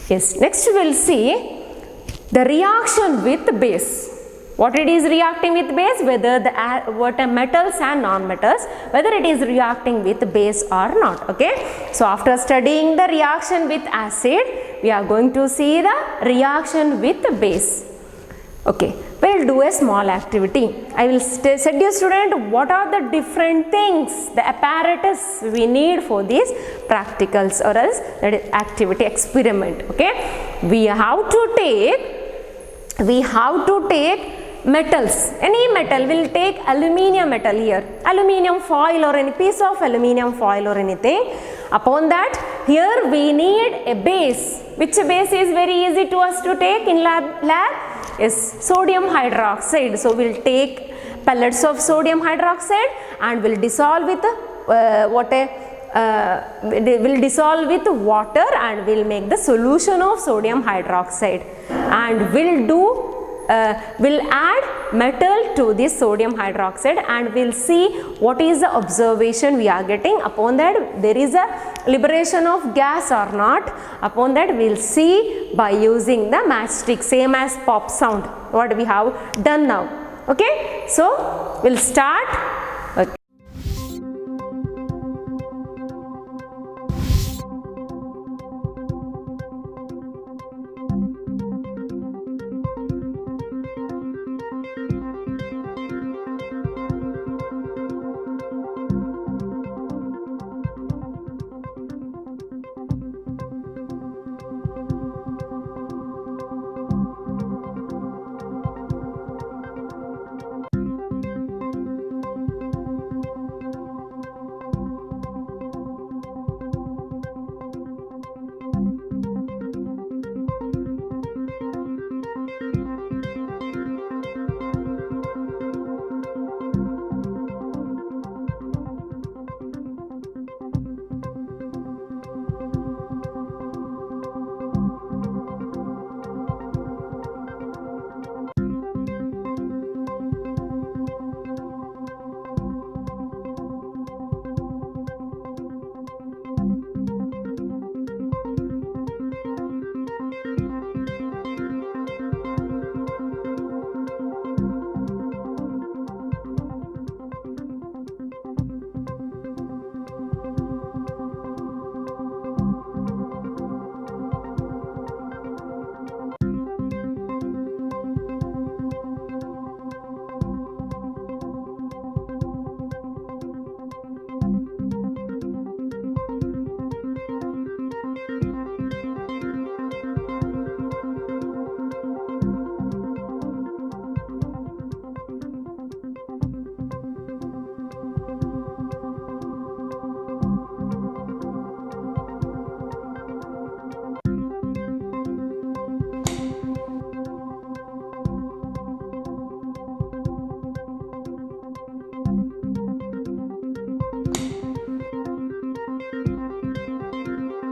Yes, next we will see the reaction with base. What it is reacting with base, whether the metals and non-metals, whether it is reacting with base or not. Okay. So after studying the reaction with acid, we are going to see the reaction with base. Okay. We will do a small activity. I will set you student what are the different things, the apparatus we need for these practicals or else that is activity experiment. Okay. We have to take metals. Any metal, will take aluminium metal here, aluminium foil or any piece of aluminium foil or anything. Upon that, here we need a base. Which base is very easy to us to take in lab? Is sodium hydroxide. So we will take pellets of sodium hydroxide and will dissolve with will dissolve with water and will make the solution of sodium hydroxide, and will add metal to this sodium hydroxide and will see what is the observation we are getting. Upon that, there is a liberation of gas or not. Upon that, we will see by using the matchstick, same as pop sound what we have done now. Okay, so we will start. Okay.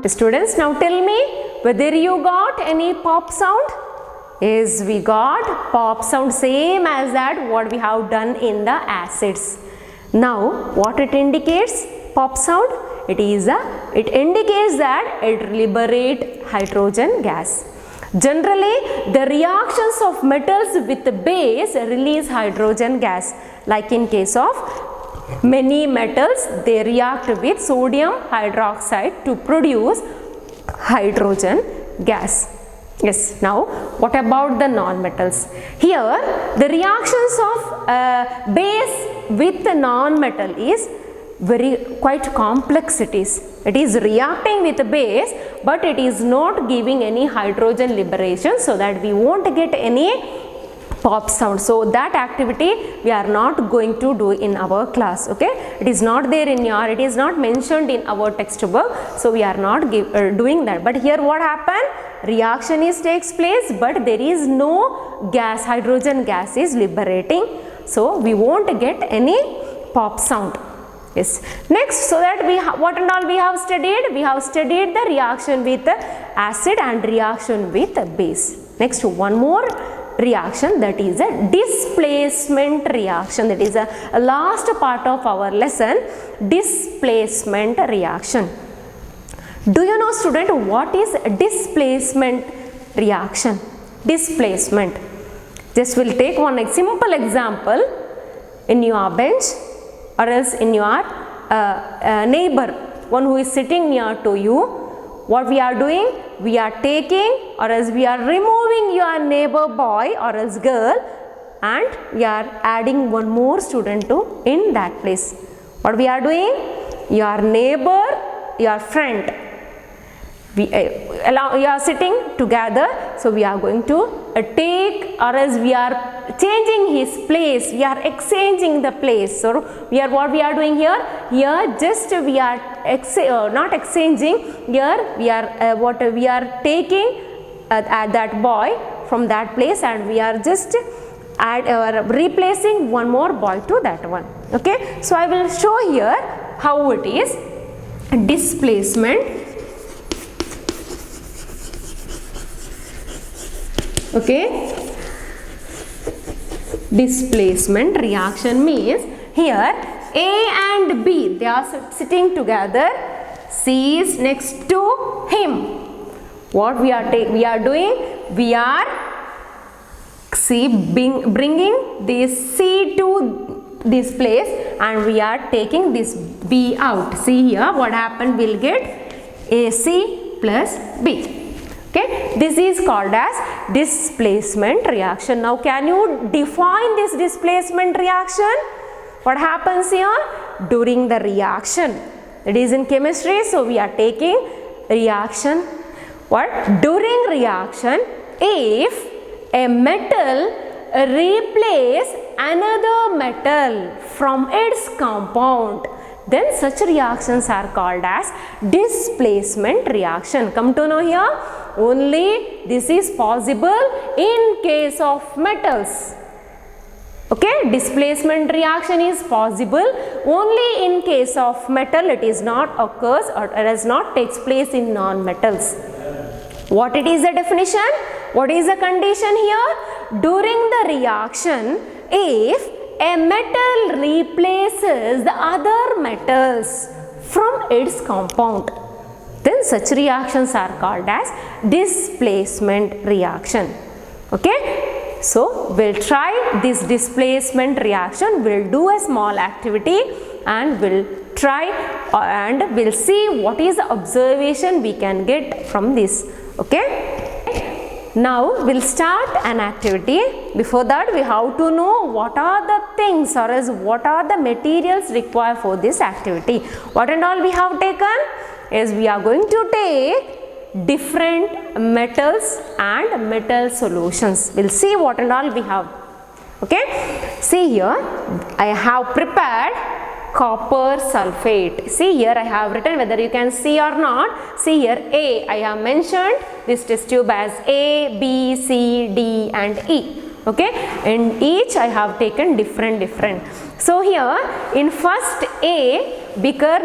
Students, now tell me whether you got any pop sound. Yes, we got pop sound, same as that what we have done in the acids. Now what it indicates, pop sound? It indicates that it liberates hydrogen gas. Generally, the reactions of metals with base release hydrogen gas. Like in case of many metals, they react with sodium hydroxide to produce hydrogen gas. Yes, now what about the non-metals? Here, the reactions of base with the non-metal is quite complex it is. It is reacting with the base, but it is not giving any hydrogen liberation, so that we won't get any pop sound. So that activity we are not going to do in our class. Okay, it is not there in your, it is not mentioned in our textbook, so we are not doing that. But here what happened? Reaction takes place, but there is no gas, hydrogen gas is liberating, so we won't get any pop sound. Yes. Next, so that what and all we have studied? We have studied the reaction with acid and reaction with base. Next, one more reaction, that is a displacement reaction. That is a last part of our lesson, displacement reaction. Do you know, student, what is displacement reaction? Displacement. Just we'll take one simple example in your bench or else in your neighbor, one who is sitting near to you. What we are doing? We are taking or else we are removing your neighbor boy or else girl, and we are adding one more student to in that place. What we are doing? Your neighbor, your friend. You are sitting together, so we are going to take or else we are changing his place, we are exchanging the place. So what we are doing here? Here just we are not exchanging, here we are taking that boy from that place, and we are just replacing one more boy to that one. Okay, so I will show here how it is displacement. Okay, displacement reaction means here A and B, they are sitting together. C is next to him. What we are doing? We are bringing this C to this place, and we are taking this B out. See here what happened? We'll get AC plus B. Okay, this is called as displacement reaction. Now can you define this displacement reaction? What happens here? During the reaction. It is in chemistry, so we are taking reaction. What? During reaction, if a metal replaces another metal from its compound, then such reactions are called as displacement reaction. Come to know here, only this is possible in case of metals. Okay, displacement reaction is possible only in case of metal. It is not occurs or it does not takes place in non-metals. What it is the definition? What is the condition here? During the reaction, if a metal replaces the other metals from its compound, then such reactions are called as displacement reaction. Okay, so we'll try this displacement reaction. We'll do a small activity and we'll try and we'll see what is the observation we can get from this. Okay. Now we'll start an activity. Before that, we have to know what are the things or else what are the materials required for this activity. What and all we have taken is we are going to take different metals and metal solutions. We'll see what and all we have. Okay. See here, I have prepared copper sulfate. See here I have written, whether you can see or not. See here A, I have mentioned this test tube as A, B, C, D and E. Okay, in each I have taken different. So here in first beaker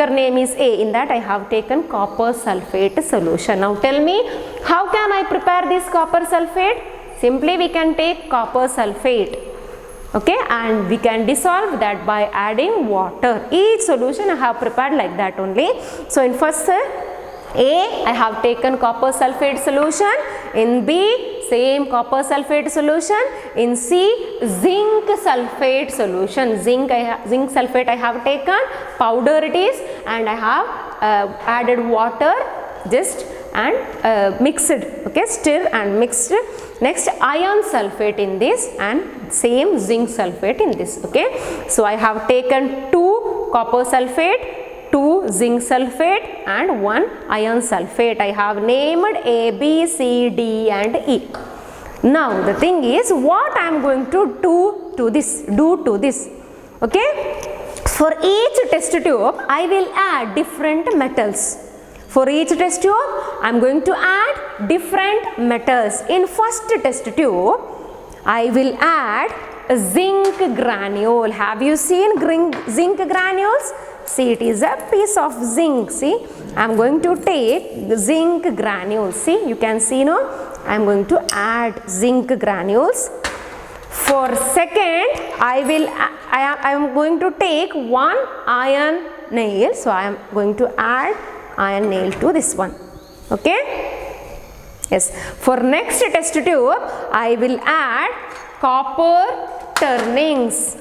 name is A, in that I have taken copper sulfate solution. Now tell me, how can I prepare this copper sulfate? Simply we can take copper sulfate. Okay, and we can dissolve that by adding water. Each solution I have prepared like that only. So in first A, I have taken copper sulfate solution. In B, same copper sulfate solution. In C, zinc sulfate solution. Zinc sulfate I have taken, powder it is, and I have added water just and mixed. Okay, stir and mixed. Next, iron sulfate in this and same zinc sulfate in this. Okay, so I have taken 2 copper sulfate, 2 zinc sulfate and 1 iron sulfate. I have named A, B, C, D and E. Now the thing is, what I am going to do to this. Okay, for each test tube I will add different metals. For each test tube, I am going to add different metals. In first test tube, I will add a zinc granule. Have you seen zinc granules? See, it is a piece of zinc. See, I am going to take zinc granules. See, you can see now, I am going to add zinc granules. For second, I am going to take one iron nail. So, I am going to add iron nail to this one. Okay. Yes. For next test tube, I will add copper turnings.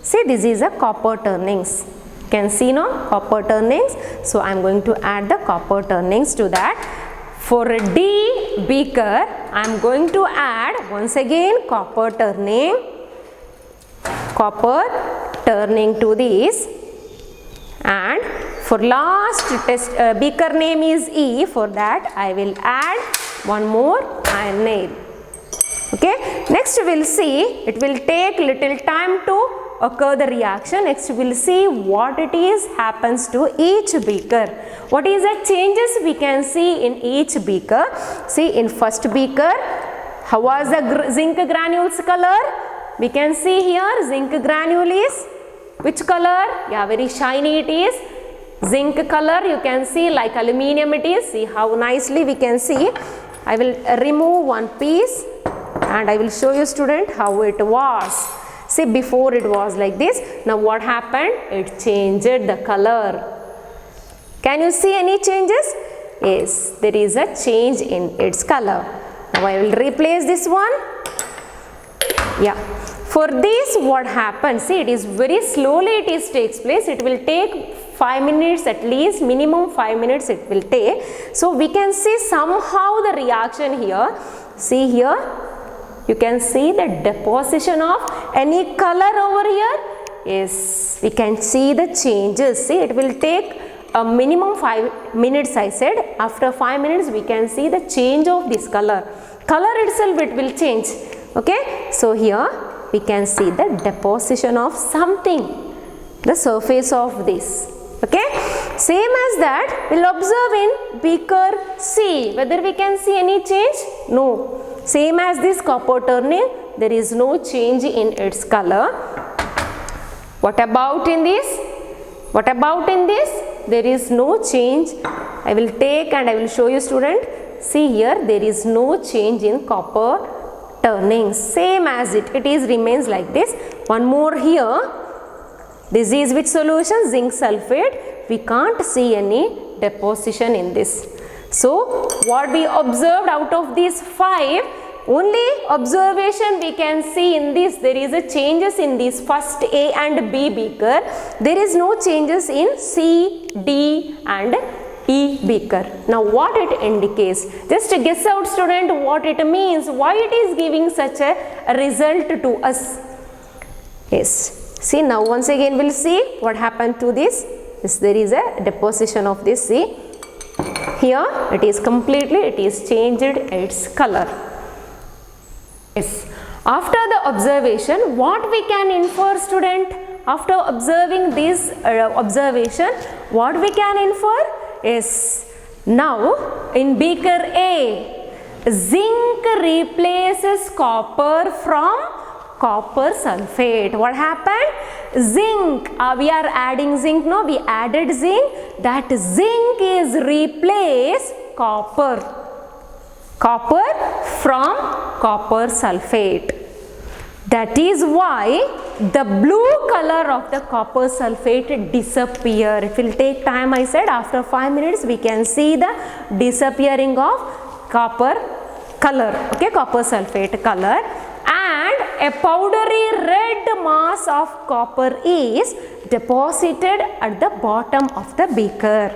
See, this is a copper turnings. You can see now copper turnings. So, I am going to add the copper turnings to that. For a D beaker, I am going to add once again copper turning to this. And for last test beaker name is E. For that, I will add one more iron nail. Okay. Next, we will see. It will take little time to occur the reaction. Next, we will see what it is happens to each beaker. What is the changes we can see in each beaker? See, in first beaker, how was the zinc granules color? We can see here zinc granule is which color? Yeah, very shiny it is. Zinc color, you can see like aluminium it is. See how nicely we can see. I will remove one piece and I will show you student how it was. See, before it was like this. Now what happened? It changed the color. Can you see any changes? Yes, there is a change in its color. Now I will replace this one. Yeah. For this, what happens? See, it is very slowly takes place. It will take 5 minutes at least, minimum 5 minutes it will take. So we can see somehow the reaction here. See here, you can see the deposition of any color over here. Yes, we can see the changes. See, it will take a minimum 5 minutes I said. After 5 minutes we can see the change of this color. Color itself it will change. Okay, so here we can see the deposition of something, the surface of this. Okay, same as that we'll observe in beaker C. Whether we can see any change? No. Same as this copper turning, there is no change in its color. What about in this? What about in this? There is no change. I will take and I will show you student. See here, there is no change in copper turning. Same as it is remains like this. One more here. This is which solution? Zinc sulfate. We can't see any deposition in this. So what we observed out of these 5, only observation we can see in this. There is a changes in this first A and B beaker. There is no changes in C, D and E beaker. Now what it indicates? Just guess out student what it means. Why it is giving such a result to us? Yes. See, now once again we'll see what happened to this. Yes, there is a deposition of this. See, here it is completely, it is changed its color. Yes. After the observation, what we can infer student? After observing this observation, what we can infer is, now in beaker A, zinc replaces copper from copper sulfate. What happened? Zinc, we are adding zinc, no, we added zinc. That zinc is replaced copper from copper sulfate. That is why the blue color of the copper sulfate disappear. It will take time, I said. After 5 minutes we can see the disappearing of copper color, okay, copper sulfate color, and a powdery red mass of copper is deposited at the bottom of the beaker.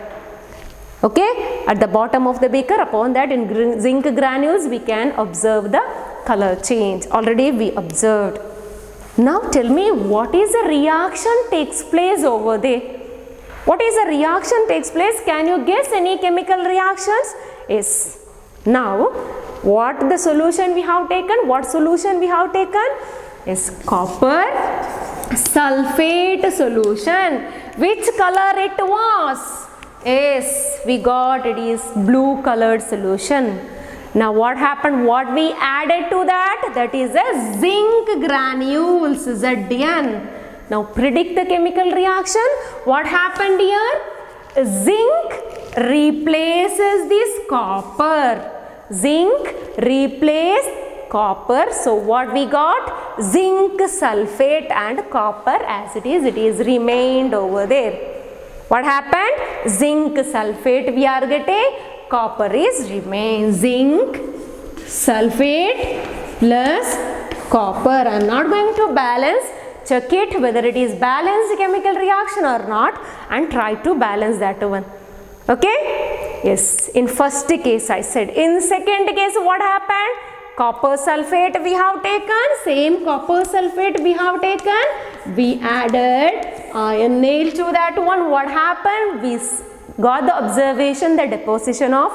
Okay, at the bottom of the beaker. Upon that, in zinc granules we can observe the color change. Already we observed. Now tell me, what is the reaction takes place over there? What is the reaction takes place? Can you guess any chemical reactions? Yes. Now what the solution we have taken? What solution we have taken? Is copper sulfate solution. Which color it was? Yes, we got it is blue colored solution. Now what happened? What we added to that? That is a zinc granules, Zn. Now predict the chemical reaction. what happened here? Zinc replaces this copper. Zinc replaced copper. So what we got? Zinc sulfate and copper as it is remained over there. What happened? Zinc sulfate we are getting, copper is remain. Zinc sulfate plus copper. I am not going to balance. Check it whether it is balanced chemical reaction or not and try to balance that one. Okay? Yes. In first case I said. In second case what happened? Copper sulfate we have taken. Same copper sulfate we have taken. We added iron nail to that one. What happened? We got the observation, the deposition of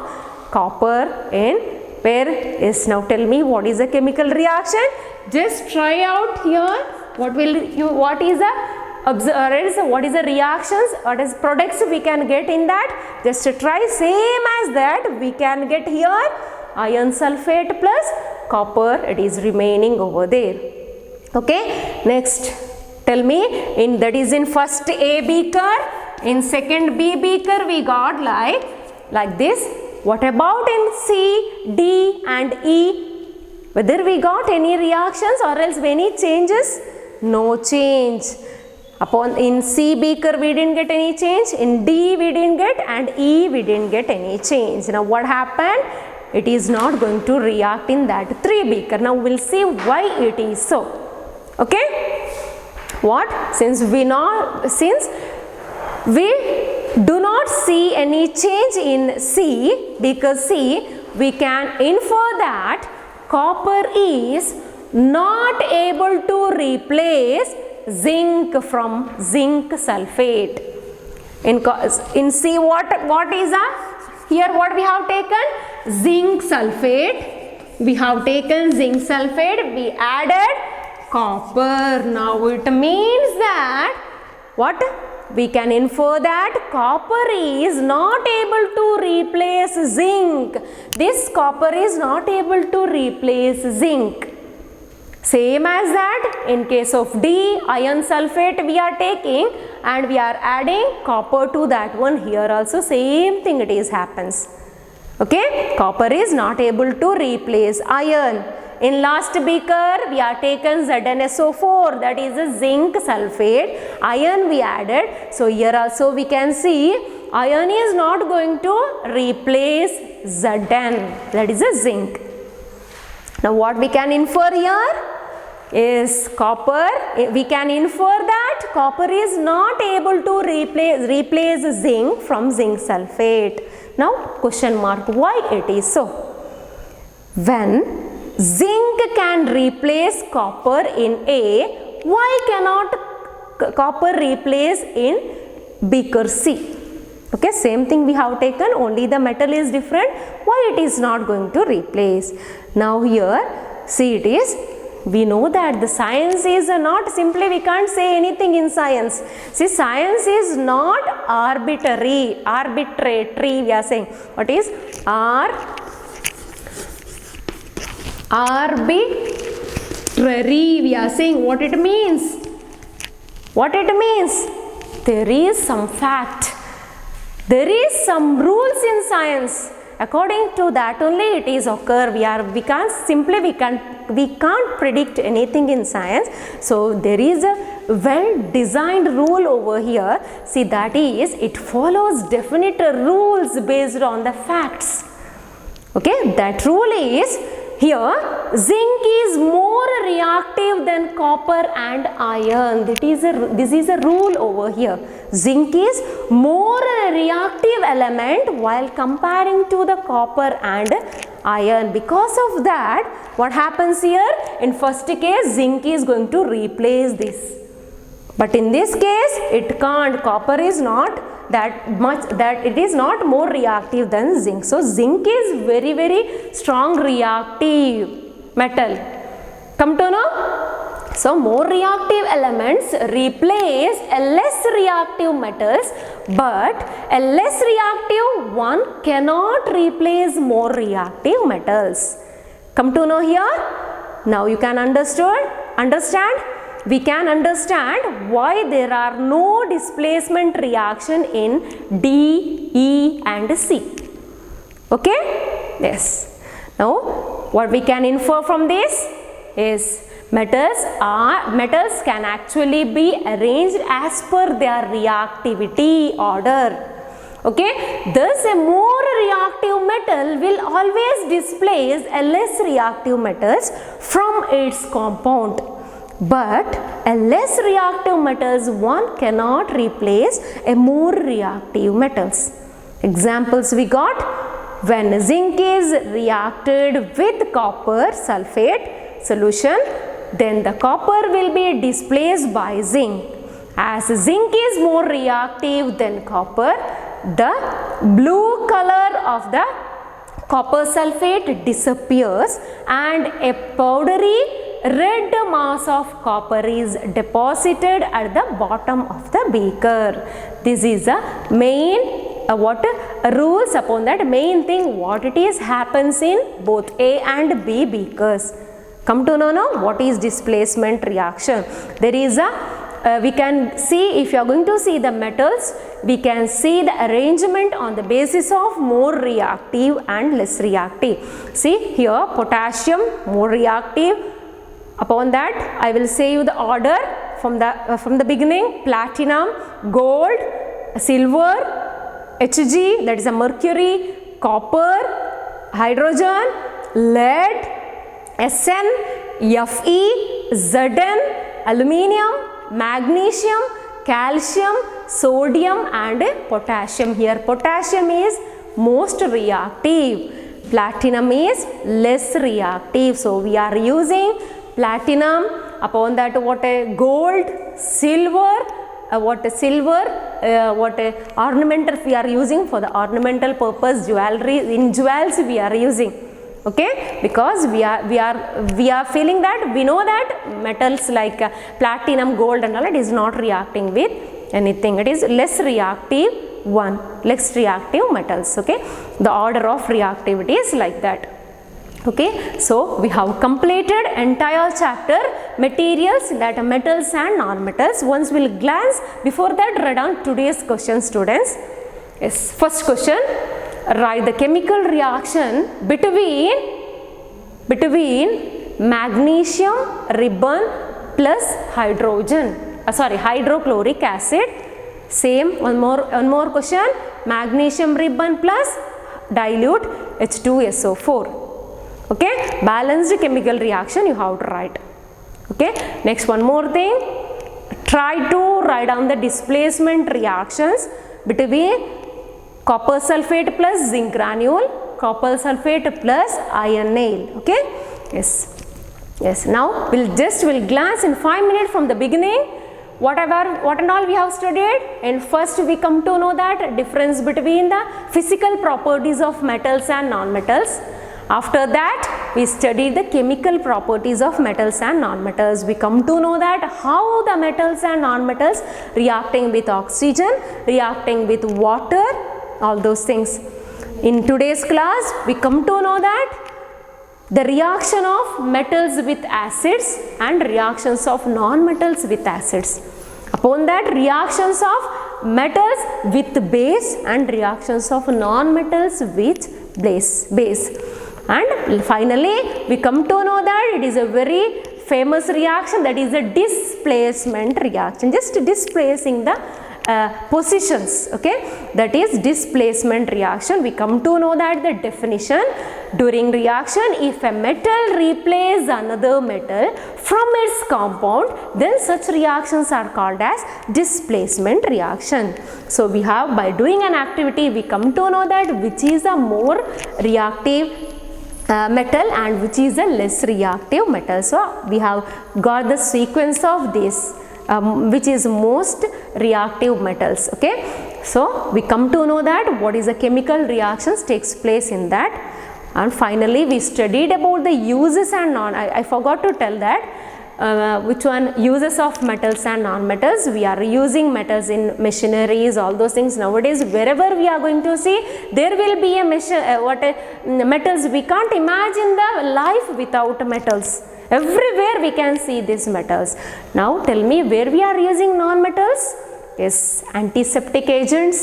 copper in where is. Now tell me what is the chemical reaction? Just try out here. What is the reactions, what is products we can get in that? Just try same as that we can get here iron sulfate plus copper, it is remaining over there. Okay, next tell me, in that is in first A beaker, in second B beaker we got like this. What about in C, D and E? Whether we got any reactions or else any changes? No change. In C beaker we didn't get any change, in D we didn't get, and E we didn't get any change. Now what happened? It is not going to react in that 3 beaker. Now we will see why it is so. Okay? What? Since we do not see any change in C, because C, we can infer that copper is not able to replace zinc from zinc sulfate. In C what is that? Here what we have taken? Zinc sulfate. We have taken zinc sulfate. We added copper. Now it means that what? We can infer that copper is not able to replace zinc. This copper is not able to replace zinc. Same as that, in case of D, iron sulfate we are taking and we are adding copper to that one. Here also same thing it is happens. Okay, copper is not able to replace iron. In last beaker we are taken ZnSO4, that is a zinc sulfate. Iron we added. So here also we can see iron is not going to replace Zn, that is a zinc. Now what we can infer here is copper. We can infer that copper is not able to replace zinc from zinc sulfate. Now question mark, why it is so? When zinc can replace copper in A, why cannot copper replace in beaker C? Okay, same thing we have taken, only the metal is different. Why it is not going to replace? Now here, see it is, we know that the science is not simply, we can't say anything in science. See, science is not arbitrary, we are saying. What is arbitrary? We are saying what it means. What it means? There is some fact. There is some rules in science. According to that only it is occur. We can't predict anything in science. So there is a well designed rule over here. See, that is, it follows definite rules based on the facts. Okay, that rule is, here zinc is more reactive than copper and iron. This is a rule over here. Zinc is more reactive element while comparing to the copper and iron. Because of that, what happens here? In first case, zinc is going to replace this. But in this case, it can't. Copper is not that much, that it is not more reactive than zinc. So zinc is very, very strong reactive metal. Come to know? So more reactive elements replace less reactive metals, but a less reactive one cannot replace more reactive metals. Come to know here? Now you can understand? we can understand why there are no displacement reaction in D, E and C. Okay? Yes. Now, what we can infer from this is metals can actually be arranged as per their reactivity order. Okay, thus a more reactive metal will always displace a less reactive metals from its compound. But a less reactive metals one cannot replace a more reactive metals. Examples we got: when zinc is reacted with copper sulfate solution, then the copper will be displaced by zinc. As zinc is more reactive than copper, the blue color of the copper sulfate disappears and a powdery red mass of copper is deposited at the bottom of the beaker. This is the main rules upon that main thing what it is happens in both A and B beakers. Come to know now what is displacement reaction. There is a we can see, if you are going to see the metals, we can see the arrangement on the basis of more reactive and less reactive. See here, potassium more reactive. Upon that I will say you the order from the beginning: platinum, gold, silver, Hg, that is a mercury, copper, hydrogen, lead, Sn, Fe, Zn, aluminium, magnesium, calcium, sodium and potassium. Here potassium is most reactive, platinum is less reactive. So we are using platinum. Upon that what a gold, silver, ornamental we are using for the ornamental purpose, jewelry, in jewels we are using. Okay, because we are feeling that we know that metals like platinum, gold and all, it is not reacting with anything. It is less reactive less reactive metals. Okay, the order of reactivity is like that. Okay, so we have completed entire chapter materials, that metals and non-metals. Once we will glance before that, write down today's question, students. Yes, first question. Write the chemical reaction between magnesium ribbon plus hydrochloric acid. Same, one more question. Magnesium ribbon plus dilute H2SO4. Okay, balanced chemical reaction you have to write. Okay, next one more thing. Try to write down the displacement reactions between copper sulfate plus zinc granule, copper sulfate plus iron nail. Okay, yes. Now we'll glance in 5 minutes from the beginning what and all we have studied. And first we come to know that difference between the physical properties of metals and non-metals. After that we study the chemical properties of metals and non-metals. We come to know that how the metals and non-metals reacting with oxygen, reacting with water, all those things. In today's class we come to know that the reaction of metals with acids and reactions of non-metals with acids. Upon that, reactions of metals with base and reactions of non-metals with base. And finally we come to know that it is a very famous reaction, that is a displacement reaction, just displacing the positions. Okay, that is displacement reaction. We come to know that the definition: during reaction, if a metal replaces another metal from its compound, then such reactions are called as displacement reaction. So we have, by doing an activity, we come to know that which is a more reactive metal and which is a less reactive metal. So we have got the sequence of this, which is most reactive metals. Okay, so we come to know that what is the chemical reactions takes place in that. And finally we studied about the uses and I forgot to tell that which one uses of metals and non-metals. We are using metals in machineries, all those things. Nowadays wherever we are going to see, there will be a metals. We can't imagine the life without metals. Everywhere we can see these metals. Now tell me where we are using non-metals? Yes, antiseptic agents,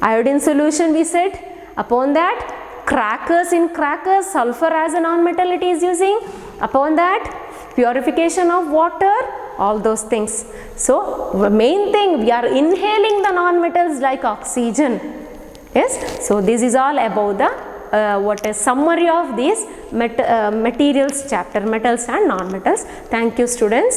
iodine solution we said. Upon that, crackers, in crackers, sulfur as a non-metal it is using. Upon that, purification of water, all those things. So the main thing, we are inhaling the non-metals like oxygen. Yes, so this is all about the what a summary of these materials chapter, metals and non-metals. Thank you, students.